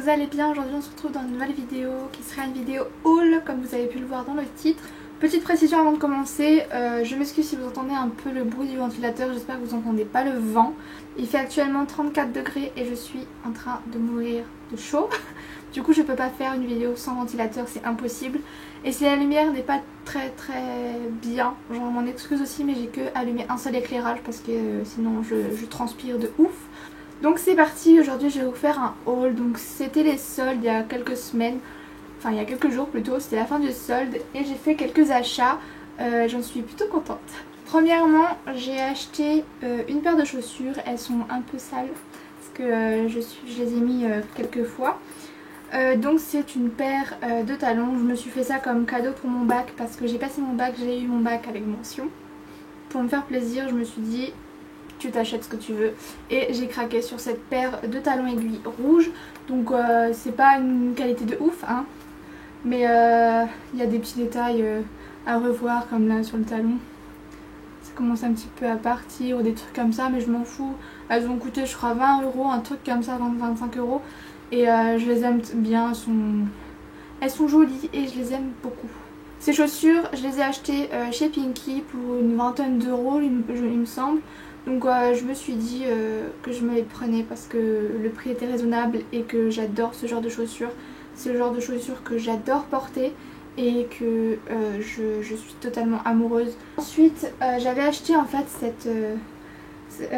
vous allez bien. Aujourd'hui on se retrouve dans une nouvelle vidéo qui sera une vidéo haul comme vous avez pu le voir dans le titre. Petite précision avant de commencer, je m'excuse si vous entendez un peu le bruit du ventilateur, j'espère que vous n'entendez pas le vent. Il fait actuellement 34 degrés et je suis en train de mourir de chaud. Du coup je peux pas faire une vidéo sans ventilateur, c'est impossible. Et si la lumière n'est pas très bien, j'en m'en excuse aussi, mais j'ai que allumé un seul éclairage parce que sinon je transpire de ouf. Donc c'est parti, aujourd'hui je vais vous faire un haul. Donc c'était les soldes il y a quelques semaines, enfin il y a quelques jours plutôt, c'était la fin du solde et j'ai fait quelques achats, j'en suis plutôt contente. Premièrement j'ai acheté une paire de chaussures, elles sont un peu sales parce que je les ai mis quelques fois. Donc c'est une paire de talons, je me suis fait ça comme cadeau pour mon bac parce que j'ai passé mon bac, j'ai eu mon bac avec mention. Pour me faire plaisir je me suis dit tu t'achètes ce que tu veux et j'ai craqué sur cette paire de talons aiguilles rouges. Donc c'est pas une qualité de ouf hein, mais il y a des petits détails à revoir comme là sur le talon. Ça commence un petit peu à partir ou des trucs comme ça, mais je m'en fous. Elles ont coûté je crois 20 €, un truc comme ça, 20-25 € et je les aime bien, elles sont jolies et je les aime beaucoup. Ces chaussures je les ai achetées chez Pinky pour une vingtaine d'euros il me semble. Donc je me suis dit que je me les prenais parce que le prix était raisonnable et que j'adore ce genre de chaussures. C'est le genre de chaussures que j'adore porter et que je suis totalement amoureuse. Ensuite j'avais acheté en fait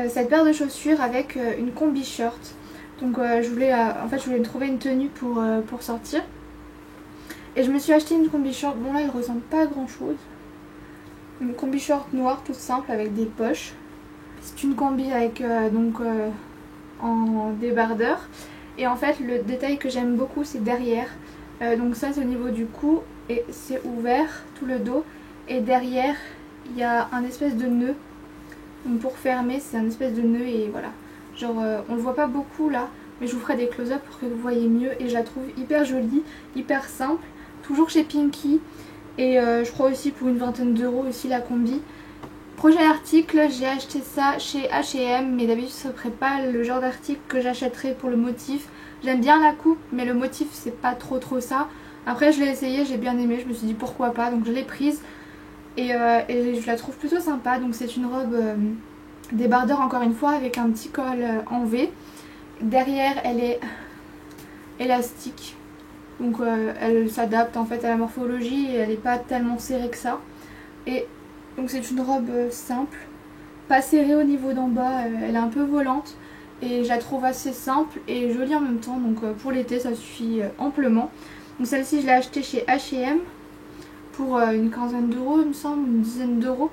cette paire de chaussures avec une combi short. Donc je voulais me trouver une tenue pour sortir. Et je me suis acheté une combi short, bon là elle ressemble pas à grand chose. Une combi short noire toute simple avec des poches. C'est une combi avec en débardeur. Et en fait le détail que j'aime beaucoup c'est derrière. Donc ça c'est au niveau du cou et c'est ouvert tout le dos. Et derrière il y a un espèce de nœud. Donc pour fermer c'est un espèce de nœud et voilà. Genre on le voit pas beaucoup là, mais je vous ferai des close-up pour que vous voyez mieux. Et je la trouve hyper jolie, hyper simple. Toujours chez Pinky. Et je crois aussi pour une vingtaine d'euros aussi la combi. Prochain article, j'ai acheté ça chez H&M, mais d'habitude ce serait pas le genre d'article que j'achèterais pour le motif. J'aime bien la coupe, mais le motif c'est pas trop ça. Après je l'ai essayé, j'ai bien aimé, je me suis dit pourquoi pas, donc je l'ai prise. Et je la trouve plutôt sympa, donc c'est une robe débardeur encore une fois avec un petit col en V. Derrière elle est élastique, donc elle s'adapte en fait à la morphologie et elle n'est pas tellement serrée que ça. Et donc c'est une robe simple, pas serrée au niveau d'en bas, elle est un peu volante et je la trouve assez simple et jolie en même temps, donc pour l'été ça suffit amplement. Donc celle-ci je l'ai achetée chez H&M pour une quinzaine d'euros il me semble, une dizaine d'euros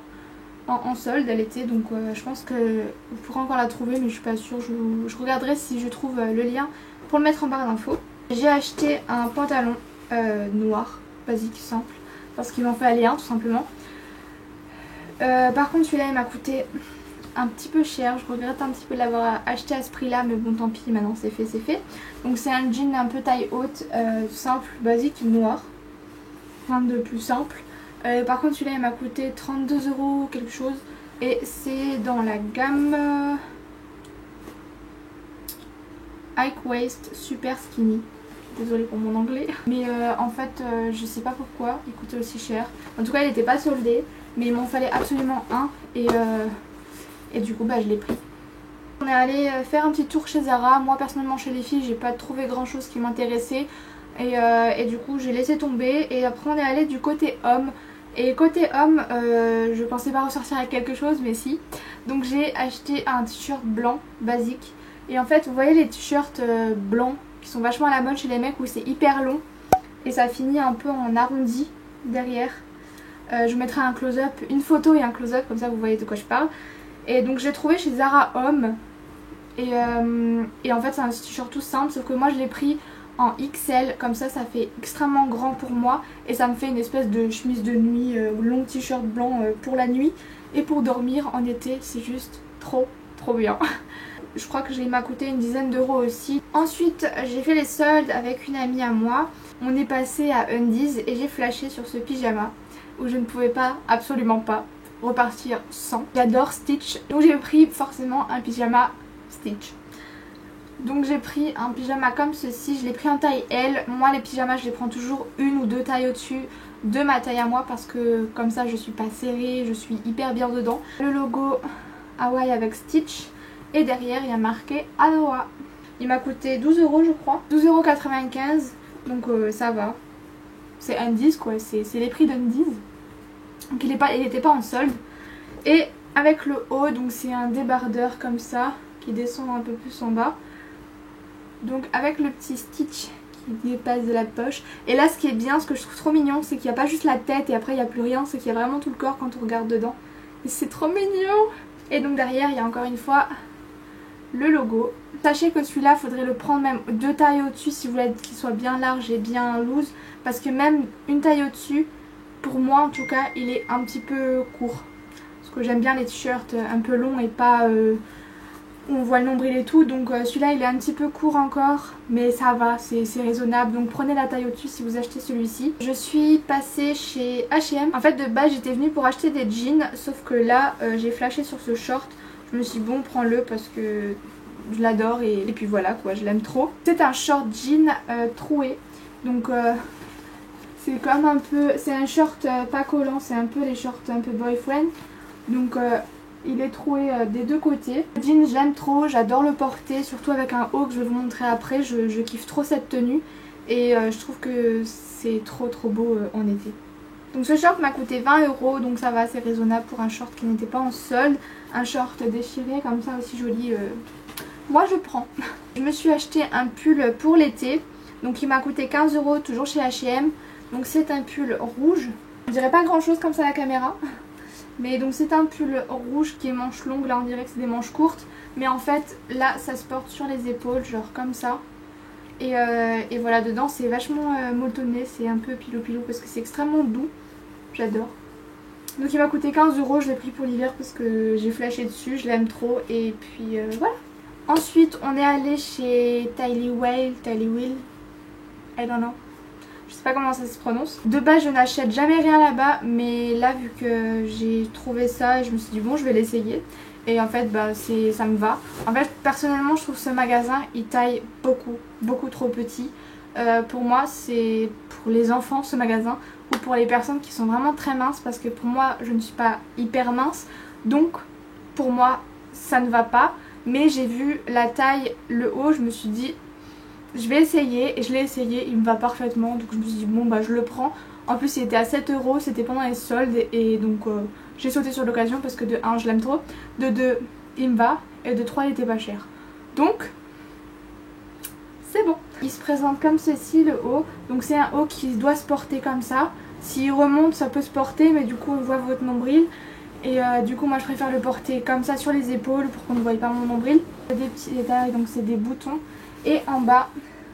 en solde à l'été, donc je pense que vous pourrez encore la trouver mais je suis pas sûre, je regarderai si je trouve le lien pour le mettre en barre d'infos. J'ai acheté un pantalon noir, basique, simple, parce qu'il m'en fallait un tout simplement. Par contre celui-là il m'a coûté un petit peu cher, je regrette un petit peu de l'avoir acheté à ce prix là, mais bon tant pis, maintenant c'est fait, c'est fait. Donc c'est un jean un peu taille haute, simple, basique, noir, rien de plus simple. Par contre celui-là il m'a coûté 32 € quelque chose et c'est dans la gamme High Waist Super Skinny. Désolée pour mon anglais, mais en fait je sais pas pourquoi il coûtait aussi cher. En tout cas il n'était pas soldé, mais il m'en fallait absolument un et du coup bah je l'ai pris. On est allé faire un petit tour chez Zara. Moi personnellement chez les filles j'ai pas trouvé grand chose qui m'intéressait et du coup j'ai laissé tomber. Et après on est allé du côté homme. Et côté homme je pensais pas ressortir avec quelque chose, mais si. Donc j'ai acheté un t-shirt blanc basique. Et en fait vous voyez les t-shirts blancs qui sont vachement à la mode chez les mecs où c'est hyper long et ça finit un peu en arrondi derrière. Je vous mettrai un close-up, une photo et un close-up, comme ça vous voyez de quoi je parle. Et donc j'ai trouvé chez Zara Homme et en fait c'est un t-shirt tout simple, sauf que moi je l'ai pris en XL, comme ça ça fait extrêmement grand pour moi et ça me fait une espèce de chemise de nuit, long t-shirt blanc pour la nuit et pour dormir en été, c'est juste trop bien. Je crois que il m'a coûté une dizaine d'euros aussi. Ensuite j'ai fait les soldes avec une amie à moi. On est passé à Undies et j'ai flashé sur ce pyjama où je ne pouvais pas, absolument pas, repartir sans. J'adore Stitch, donc j'ai pris forcément un pyjama Stitch. Donc j'ai pris un pyjama comme ceci, je l'ai pris en taille L. Moi les pyjamas je les prends toujours une ou deux tailles au-dessus de ma taille à moi parce que comme ça je suis pas serrée, je suis hyper bien dedans. Le logo Hawaii avec Stitch et derrière il y a marqué Aloha. Il m'a coûté 12 € je crois, 12,95 €, donc ça va. C'est Undies quoi, c'est les prix d'Undies. Donc il était pas en solde. Et avec le haut, donc c'est un débardeur comme ça qui descend un peu plus en bas. Donc avec le petit Stitch qui dépasse de la poche. Et là ce qui est bien, ce que je trouve trop mignon, c'est qu'il n'y a pas juste la tête et après il n'y a plus rien, c'est qu'il y a vraiment tout le corps quand on regarde dedans. Et c'est trop mignon. Et donc derrière il y a encore une fois le logo. Sachez que celui-là faudrait le prendre même deux tailles au-dessus si vous voulez qu'il soit bien large et bien loose. Parce que même une taille au-dessus, pour moi en tout cas, il est un petit peu court. Parce que j'aime bien les t-shirts un peu longs et pas où on voit le nombril et tout. Donc celui-là il est un petit peu court encore, mais ça va, c'est raisonnable. Donc prenez la taille au-dessus si vous achetez celui-ci. Je suis passée chez H&M. En fait de base j'étais venue pour acheter des jeans, sauf que là j'ai flashé sur ce short. Je me suis dit bon, prends-le parce que je l'adore et puis voilà quoi, je l'aime trop. C'est un short jean troué. Donc c'est comme un peu, c'est un short pas collant, c'est un peu les shorts un peu boyfriend. Donc il est troué des deux côtés. Le jean j'aime trop, j'adore le porter, surtout avec un haut que je vais vous montrer après. Je kiffe trop cette tenue et je trouve que c'est trop beau en été. Donc ce short m'a coûté 20 €, donc ça va, c'est raisonnable pour un short qui n'était pas en solde. Un short déchiré comme ça aussi joli, moi je prends. Je me suis acheté un pull pour l'été, donc il m'a coûté 15 € toujours chez H&M. Donc c'est un pull rouge, je dirais pas grand chose comme ça à la caméra. Mais donc c'est un pull rouge qui est manche longue, là on dirait que c'est des manches courtes. Mais en fait là ça se porte sur les épaules, genre comme ça. Et voilà, dedans c'est vachement molletonné, c'est un peu pilou parce que c'est extrêmement doux. J'adore. Donc il m'a coûté 15 €, je l'ai pris pour l'hiver parce que j'ai flashé dessus, je l'aime trop. Et puis voilà. Ensuite on est allé chez Tylee Whale, I don't know. Je sais pas comment ça se prononce. De base je n'achète jamais rien là-bas, mais là vu que j'ai trouvé ça, je me suis dit bon je vais l'essayer. Et en fait bah ça me va. En fait personnellement je trouve ce magasin il taille beaucoup trop petit. Pour moi c'est pour les enfants ce magasin, ou pour les personnes qui sont vraiment très minces, parce que pour moi je ne suis pas hyper mince. Donc pour moi ça ne va pas. Mais j'ai vu la taille, le haut, je me suis dit je vais essayer, et je l'ai essayé, il me va parfaitement. Donc je me suis dit bon bah je le prends. En plus il était à 7 €, c'était pendant les soldes et donc j'ai sauté sur l'occasion parce que de 1 je l'aime trop, de 2 il me va et de 3 il était pas cher. Donc c'est bon. Il se présente comme ceci le haut. Donc c'est un haut qui doit se porter comme ça. S'il remonte ça peut se porter, mais du coup on voit votre nombril. Et du coup moi je préfère le porter comme ça sur les épaules pour qu'on ne voie pas mon nombril. Des petits détails, donc c'est des boutons. Et en bas,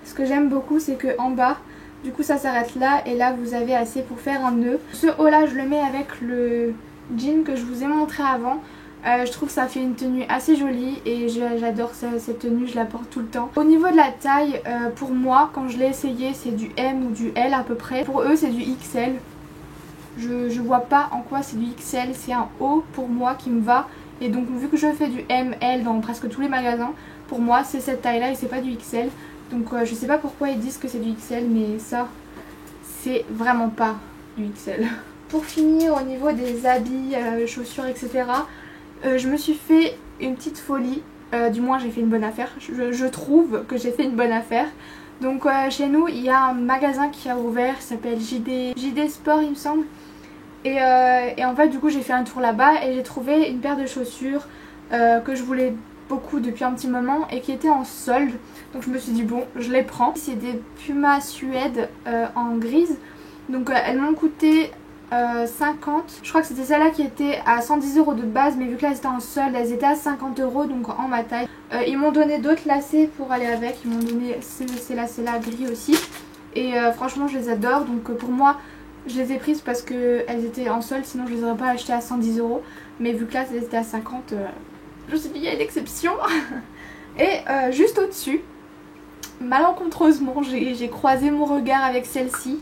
ce que j'aime beaucoup c'est que en bas, du coup ça s'arrête là et là vous avez assez pour faire un nœud. Ce haut là je le mets avec le jean que je vous ai montré avant. Je trouve que ça fait une tenue assez jolie et j'adore cette tenue, je la porte tout le temps. Au niveau de la taille, pour moi quand je l'ai essayé c'est du M ou du L à peu près. Pour eux c'est du XL. Je vois pas en quoi c'est du XL, c'est un haut pour moi qui me va. Et donc vu que je fais du ML dans presque tous les magasins, pour moi c'est cette taille là et c'est pas du XL. Donc je sais pas pourquoi ils disent que c'est du XL, mais ça c'est vraiment pas du XL. Pour finir au niveau des habits, chaussures etc, je me suis fait une petite folie, du moins j'ai fait une bonne affaire, je trouve que j'ai fait une bonne affaire. Donc chez nous il y a un magasin qui a ouvert, il s'appelle JD Sport il me semble. Et en fait du coup j'ai fait un tour là-bas et j'ai trouvé une paire de chaussures que je voulais beaucoup depuis un petit moment et qui était en solde. Donc je me suis dit bon je les prends. C'est des Puma Suède en grise. Donc elles m'ont coûté 50. Je crois que c'était celle-là qui était à 110 € de base, mais vu que là elles étaient en solde, elles étaient à 50 €, donc en ma taille. Ils m'ont donné d'autres lacets pour aller avec. Ils m'ont donné ces lacets-là gris aussi. Et franchement je les adore. Donc pour moi je les ai prises parce qu'elles étaient en solde, sinon je les aurais pas achetées à 110 €. Mais vu que là elles étaient à 50, je me suis dit il y a une exception. Et juste au-dessus, malencontreusement j'ai croisé mon regard avec celle-ci.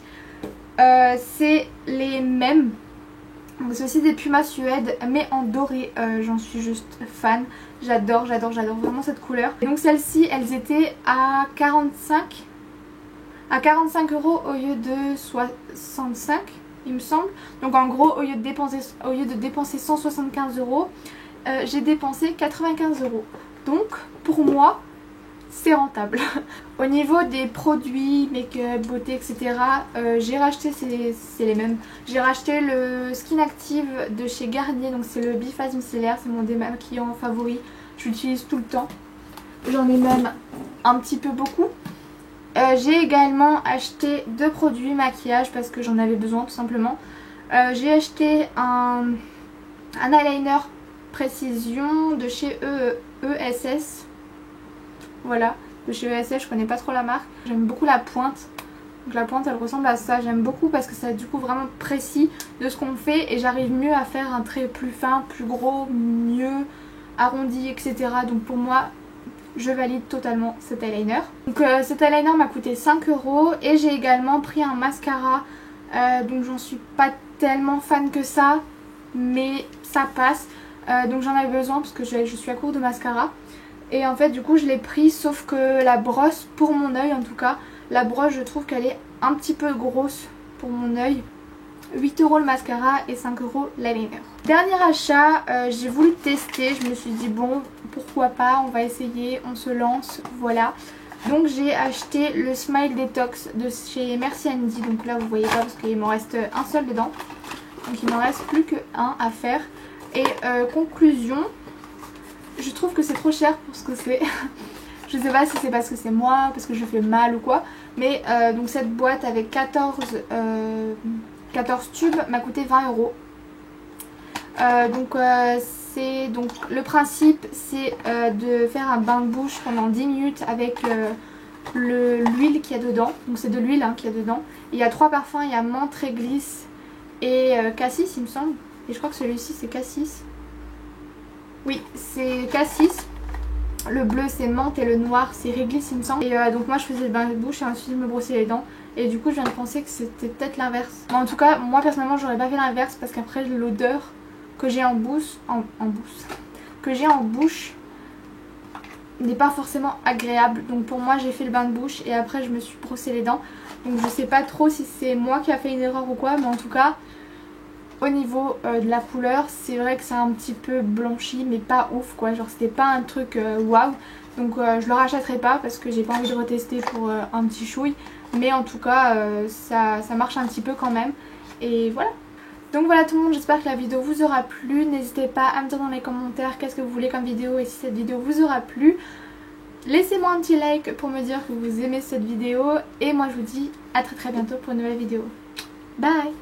C'est les mêmes. C'est aussi des Puma Suède mais en doré, j'en suis juste fan. J'adore vraiment cette couleur. Et donc celles-ci elles étaient à 45 € au lieu de 65 il me semble. Donc en gros au lieu de dépenser 175 €, j'ai dépensé 95 €. Donc pour moi c'est rentable. Au niveau des produits, make-up, beauté, etc. J'ai racheté, c'est les mêmes. J'ai racheté le Skin Active de chez Garnier, donc c'est le biphase micellaire, c'est mon démaquillant favori. Je l'utilise tout le temps. J'en ai même un petit peu beaucoup. J'ai également acheté 2 produits maquillage parce que j'en avais besoin tout simplement. J'ai acheté un eyeliner précision de chez ESS. Voilà, de chez ESS, je connais pas trop la marque. J'aime beaucoup la pointe. Donc la pointe elle ressemble à ça, j'aime beaucoup parce que c'est du coup vraiment précis de ce qu'on fait. Et j'arrive mieux à faire un trait plus fin, plus gros, mieux arrondi, etc. Donc pour moi, je valide totalement cet eyeliner. Donc cet eyeliner m'a coûté 5 €. Et j'ai également pris un mascara. Donc j'en suis pas tellement fan que ça, mais ça passe. Donc j'en avais besoin parce que je suis à court de mascara. Et en fait du coup je l'ai pris, sauf que la brosse, pour mon œil en tout cas, la brosse je trouve qu'elle est un petit peu grosse pour mon œil. 8 € le mascara et 5 € l'eyeliner. Dernier achat, j'ai voulu tester, je me suis dit bon pourquoi pas, on va essayer, on se lance, voilà. Donc j'ai acheté le Smile Detox de chez Merci Andy. Donc là vous voyez pas parce qu'il m'en reste un seul dedans. Donc il m'en reste plus qu'un à faire. Et conclusion, je trouve que c'est trop cher pour ce que c'est. Je sais pas si c'est parce que c'est moi, parce que je fais mal ou quoi. Mais donc cette boîte avec 14 tubes m'a coûté 20 €. Donc le principe c'est de faire un bain de bouche pendant 10 minutes avec l'huile qu'il y a dedans. Donc c'est de l'huile hein, qu'il y a dedans. Il y a 3 parfums, il y a menthe, réglisse et cassis il me semble. Et je crois que celui-ci c'est cassis. Oui, c'est cassis. Le bleu c'est menthe et le noir c'est réglisse il me semble. Et donc moi je faisais le bain de bouche et ensuite je me brossais les dents. Et du coup je viens de penser que c'était peut-être l'inverse. En tout cas moi personnellement j'aurais pas fait l'inverse parce qu'après l'odeur que j'ai en bouche n'est pas forcément agréable. Donc pour moi j'ai fait le bain de bouche et après je me suis brossé les dents. Donc je sais pas trop si c'est moi qui a fait une erreur ou quoi, mais en tout cas au niveau de la couleur c'est vrai que c'est un petit peu blanchi mais pas ouf quoi, genre c'était pas un truc waouh. Donc je le rachèterai pas parce que j'ai pas envie de retester pour un petit chouille. Mais en tout cas ça marche un petit peu quand même. Et voilà. Donc voilà tout le monde, j'espère que la vidéo vous aura plu. N'hésitez pas à me dire dans les commentaires qu'est-ce que vous voulez comme vidéo et si cette vidéo vous aura plu. Laissez-moi un petit like pour me dire que vous aimez cette vidéo. Et moi je vous dis à très bientôt pour une nouvelle vidéo. Bye.